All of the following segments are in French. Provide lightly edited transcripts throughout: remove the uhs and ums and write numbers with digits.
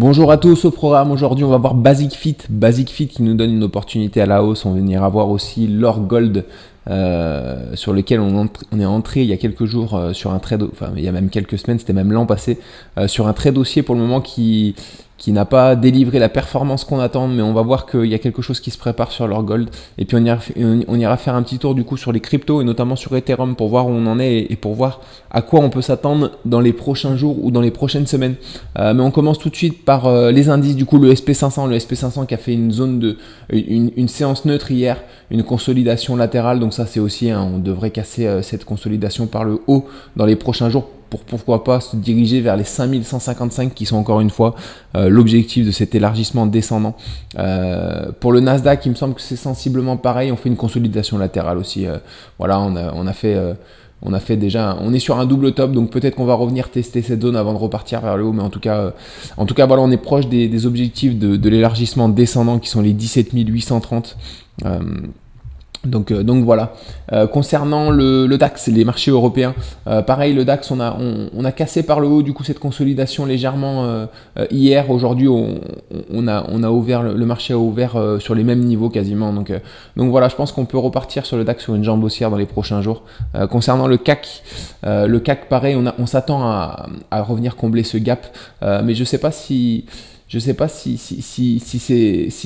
Bonjour à tous, au programme aujourd'hui on va voir Basic Fit qui nous donne une opportunité à la hausse. On va venir voir aussi l'or gold sur lequel on est entré il y a quelques jours sur un trade, enfin il y a même quelques semaines, c'était même l'an passé, sur un trade haussier pour le moment qui n'a pas délivré la performance qu'on attend, mais on va voir qu'il y a quelque chose qui se prépare sur l'or gold. Et puis on ira faire un petit tour du coup sur les cryptos et notamment sur Ethereum pour voir où on en est et pour voir à quoi on peut s'attendre dans les prochains jours ou dans les prochaines semaines. Mais on commence tout de suite par les indices, du coup le SP500 qui a fait une séance neutre hier, une consolidation latérale, donc ça c'est aussi, on devrait casser cette consolidation par le haut dans les prochains jours pour pourquoi pas se diriger vers les 5155 qui sont encore une fois l'objectif de cet élargissement descendant. Pour le Nasdaq, il me semble que c'est sensiblement pareil, on fait une consolidation latérale aussi. Voilà, on a fait déjà, on est sur un double top, donc peut-être qu'on va revenir tester cette zone avant de repartir vers le haut, mais en tout cas voilà, on est proche des objectifs de l'élargissement descendant qui sont les 17 830. Donc voilà. Concernant le DAX, les marchés européens, pareil, le DAX, on a cassé par le haut du coup cette consolidation légèrement hier. Aujourd'hui, on a ouvert, le marché a ouvert sur les mêmes niveaux quasiment. Donc voilà, je pense qu'on peut repartir sur le DAX sur une jambe haussière dans les prochains jours. Concernant le CAC, pareil, on s'attend à revenir combler ce gap, mais je sais pas si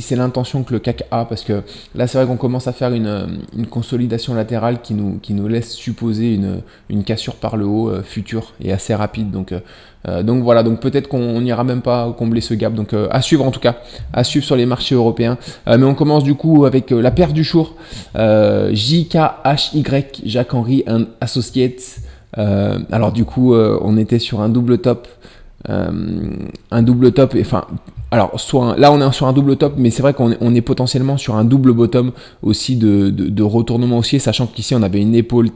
c'est l'intention que le CAC a, parce que là c'est vrai qu'on commence à faire une consolidation latérale qui nous laisse supposer une cassure par le haut future et assez rapide. Donc voilà, donc peut-être qu'on n'ira même pas combler ce gap. Donc à suivre en tout cas, à suivre sur les marchés européens. Mais on commence du coup avec la paire du jour, JKHY, Jacques-Henri & Associates. Alors du coup on était sur un double top. Là on est sur un double top, mais c'est vrai qu'on est potentiellement sur un double bottom aussi de retournement haussier, sachant qu'ici on avait une épaule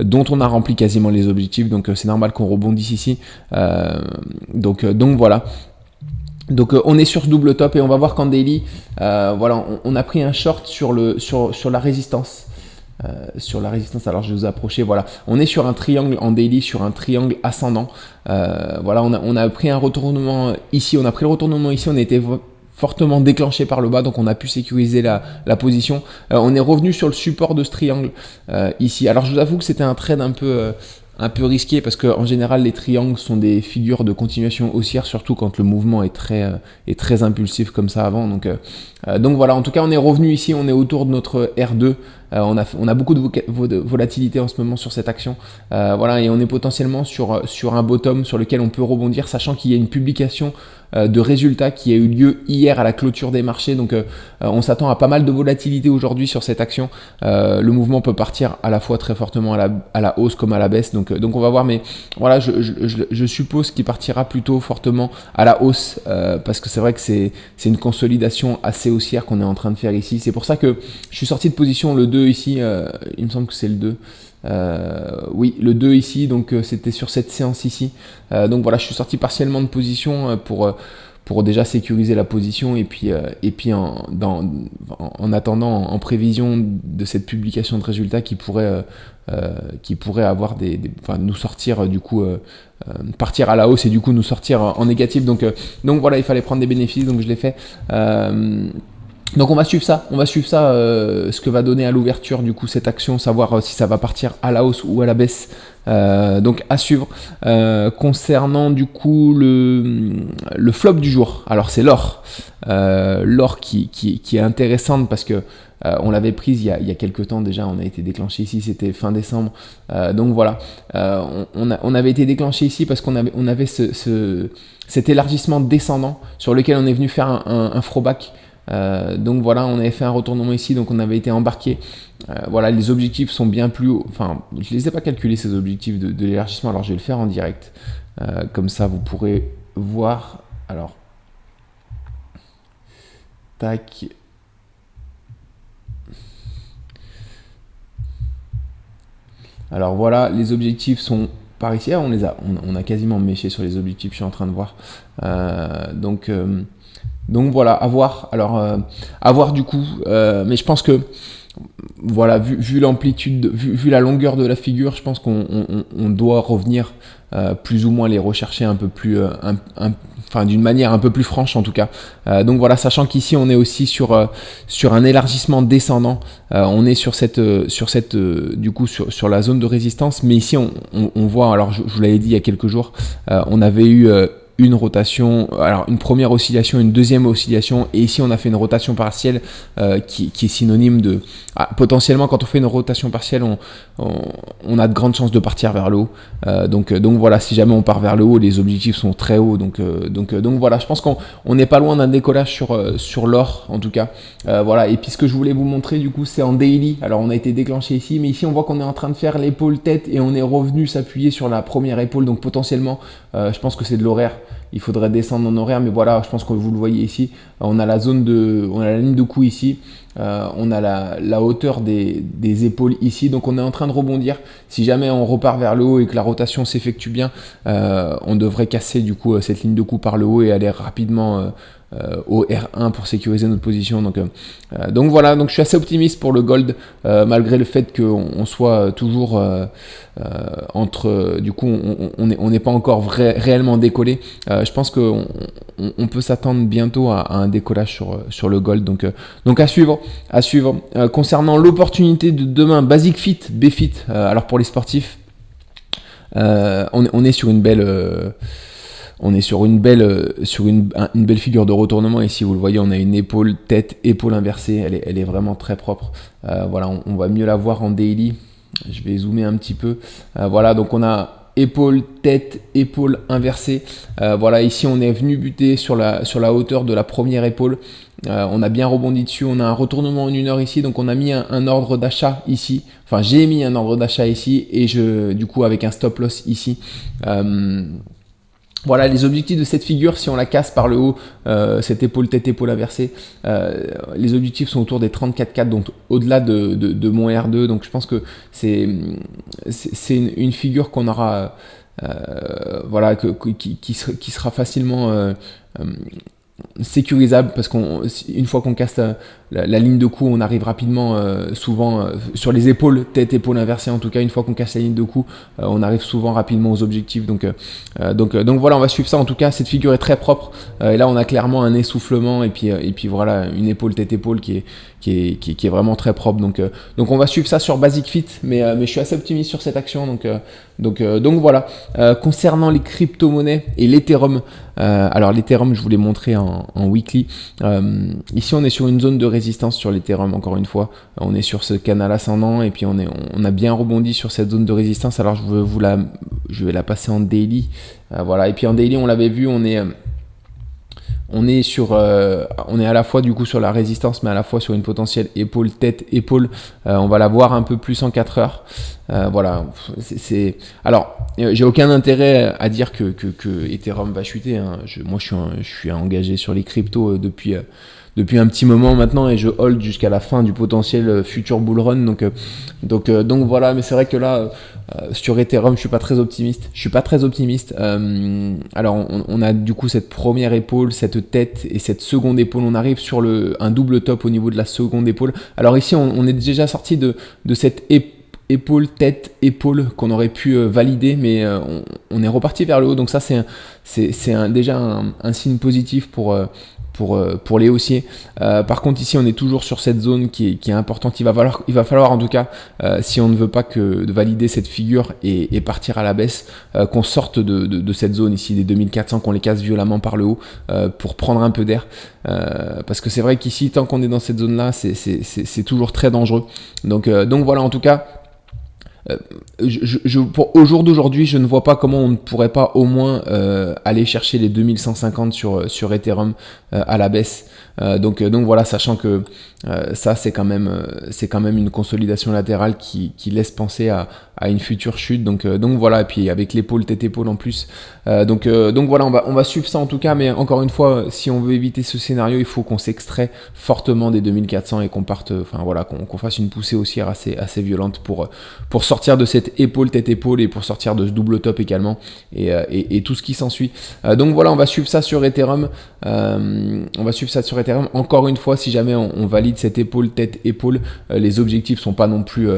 dont on a rempli quasiment les objectifs, donc c'est normal qu'on rebondisse ici. Donc voilà. Donc on est sur ce double top et on va voir qu'en daily, voilà, on a pris un short sur la résistance. Alors je vais vous approcher, voilà, on est sur un triangle en daily, sur un triangle ascendant. Voilà, on a pris un retournement ici, on a été fortement déclenché par le bas, donc on a pu sécuriser la position. On est revenu sur le support de ce triangle ici. Alors je vous avoue que c'était un trade un peu risqué, parce que en général les triangles sont des figures de continuation haussière, surtout quand le mouvement est très impulsif comme ça avant. Donc voilà, en tout cas on est revenu ici, on est autour de notre R2. On a beaucoup de volatilité en ce moment sur cette action. Voilà, et on est potentiellement sur un bottom sur lequel on peut rebondir, sachant qu'il y a une publication de résultats qui a eu lieu hier à la clôture des marchés. Donc on s'attend à pas mal de volatilité aujourd'hui sur cette action. Le mouvement peut partir à la fois très fortement à la hausse comme à la baisse. Donc on va voir, mais voilà, je suppose qu'il partira plutôt fortement à la hausse, parce que c'est vrai que c'est une consolidation assez haussière qu'on est en train de faire ici. C'est pour ça que je suis sorti de position le 2 ici, il me semble que c'est le 2. Oui, le 2 ici, donc c'était sur cette séance ici. Donc voilà, je suis sorti partiellement de position pour déjà sécuriser la position, et puis en attendant, en prévision de cette publication de résultats qui pourrait avoir nous sortir du coup, partir à la hausse et du coup nous sortir en négatif. Donc voilà, il fallait prendre des bénéfices, donc je l'ai fait. Donc on va suivre ça, ce que va donner à l'ouverture du coup cette action, savoir si ça va partir à la hausse ou à la baisse. Donc à suivre. Concernant du coup le flop du jour, alors c'est l'or. L'or qui est intéressante parce que on l'avait prise il y a quelques temps déjà, on a été déclenché ici, c'était fin décembre. Donc voilà, on avait été déclenché ici parce qu'on avait cet élargissement descendant sur lequel on est venu faire un throwback. Donc voilà, on avait fait un retournement ici, donc on avait été embarqué. Voilà, les objectifs sont bien plus hauts. Enfin, je les ai pas calculés ces objectifs de l'élargissement, alors je vais le faire en direct. Comme ça, vous pourrez voir. Alors, tac. Alors voilà, les objectifs sont par ici. On a quasiment méché sur les objectifs, je suis en train de voir. Donc voilà, à voir. Alors, à voir du coup. Mais je pense que, voilà, vu l'amplitude, vu la longueur de la figure, je pense qu'on doit revenir plus ou moins les rechercher un peu plus d'une manière un peu plus franche en tout cas. Donc voilà, sachant qu'ici on est aussi sur un élargissement descendant, on est sur la zone de résistance, mais ici on voit, alors je vous l'avais dit il y a quelques jours, on avait eu une rotation, alors une première oscillation, une deuxième oscillation, et ici on a fait une rotation partielle qui est synonyme de potentiellement quand on fait une rotation partielle on a de grandes chances de partir vers le haut, donc voilà, si jamais on part vers le haut, les objectifs sont très hauts, donc voilà, je pense qu'on n'est pas loin d'un décollage sur l'or en tout cas, voilà. Et puis ce que je voulais vous montrer du coup, c'est en daily. Alors on a été déclenché ici, mais ici on voit qu'on est en train de faire l'épaule tête et on est revenu s'appuyer sur la première épaule, donc potentiellement je pense que c'est de l'horaire. Il faudrait descendre en horaire, mais voilà, je pense que vous le voyez ici. On a la ligne de cou ici. On a la hauteur des épaules ici. Donc on est en train de rebondir. Si jamais on repart vers le haut et que la rotation s'effectue bien, on devrait casser du coup cette ligne de cou par le haut et aller rapidement au R1 pour sécuriser notre position. Donc voilà, donc je suis assez optimiste pour le gold, malgré le fait qu'on soit toujours du coup on n'est pas encore réellement décollé. Je pense qu'on peut s'attendre bientôt à un décollage sur le gold, donc à suivre. Concernant l'opportunité de demain, Basic Fit, BFIT, alors pour les sportifs, on est sur une belle figure de retournement. Ici vous le voyez, on a une épaule inversée, elle est vraiment très propre. Voilà, on va mieux la voir en daily. Je vais zoomer un petit peu. Voilà, donc on a épaule inversée. Voilà, ici on est venu buter sur la hauteur de la première épaule. On a bien rebondi dessus. On a un retournement en 1 heure ici, donc on a mis un ordre d'achat ici. Enfin, j'ai mis un ordre d'achat ici et du coup avec un stop loss ici. Voilà les objectifs de cette figure. Si on la casse par le haut, cette épaule inversée, les objectifs sont autour des 34,4, donc au-delà de mon R2. Donc je pense que c'est une figure qu'on aura, voilà, qui sera facilement sécurisable, parce qu'une fois qu'on casse la ligne de cou, on arrive rapidement souvent sur les épaules, épaule inversée en tout cas. Une fois qu'on casse la ligne de cou, on arrive souvent rapidement aux objectifs, donc voilà, on va suivre ça. En tout cas, cette figure est très propre, et là on a clairement un essoufflement et puis voilà, une épaule qui est vraiment très propre, donc on va suivre ça sur Basic Fit, mais je suis assez optimiste sur cette action, donc voilà. Concernant les crypto-monnaies et l'Ethereum, alors l'Ethereum je vous l'ai montré en weekly. Ici on est sur une zone de résistance sur l'Ethereum, encore une fois on est sur ce canal ascendant, et puis on a bien rebondi sur cette zone de résistance. Alors je vais la passer en daily, voilà. Et puis en daily, on l'avait vu, on est à la fois du coup sur la résistance, mais à la fois sur une potentielle épaule. On va la voir un peu plus en 4 heures. Voilà, alors j'ai aucun intérêt à dire que Ethereum va chuter, hein. Moi je suis engagé sur les cryptos depuis un petit moment maintenant, et je hold jusqu'à la fin du potentiel futur bull run, donc voilà. Mais c'est vrai que là sur Ethereum je suis pas très optimiste. Alors on a du coup cette première épaule, cette tête, et cette seconde épaule. On arrive sur un double top au niveau de la seconde épaule. Alors ici on est déjà sorti de cette épaule qu'on aurait pu valider, mais on est reparti vers le haut, donc ça c'est déjà un signe positif pour les haussiers. Par contre ici on est toujours sur cette zone qui est importante. Il va falloir en tout cas, si on ne veut pas de valider cette figure et partir à la baisse, qu'on sorte de cette zone ici des 2400, qu'on les casse violemment par le haut, pour prendre un peu d'air, parce que c'est vrai qu'ici tant qu'on est dans cette zone là, c'est toujours très dangereux, donc voilà. En tout cas, au jour d'aujourd'hui, je ne vois pas comment on ne pourrait pas au moins aller chercher les 2150 sur Ethereum à la baisse. Donc voilà, sachant que ça c'est quand même une consolidation latérale qui laisse penser à une future chute. Donc voilà, et puis avec l'épaule en plus. Donc voilà, on va suivre ça en tout cas, mais encore une fois, si on veut éviter ce scénario, il faut qu'on s'extrait fortement des 2400 et qu'on parte, enfin voilà, qu'on fasse une poussée haussière assez violente pour sortir sortir de cette épaule tête-épaule et pour sortir de ce double top également et tout ce qui s'ensuit. Donc voilà, on va suivre ça sur Ethereum. Encore une fois, si jamais on valide cette épaule tête-épaule, les objectifs sont pas non plus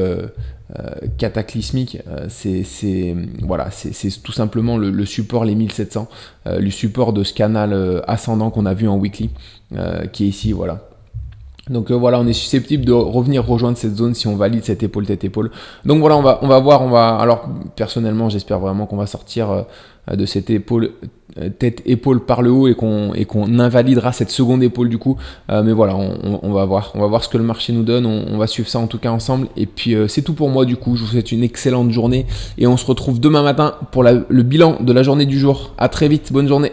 cataclysmique, c'est tout simplement le support, les 1700, le support de ce canal ascendant qu'on a vu en weekly, qui est ici, voilà. Donc voilà, on est susceptible de revenir rejoindre cette zone si on valide cette épaule tête-épaule. Donc voilà, on va voir, alors personnellement, j'espère vraiment qu'on va sortir de cette épaule tête-épaule par le haut et qu'on invalidera cette seconde épaule du coup. Mais voilà, on va voir ce que le marché nous donne. On va suivre ça en tout cas ensemble. Et puis c'est tout pour moi du coup. Je vous souhaite une excellente journée et on se retrouve demain matin pour le bilan de la journée du jour. À très vite, bonne journée.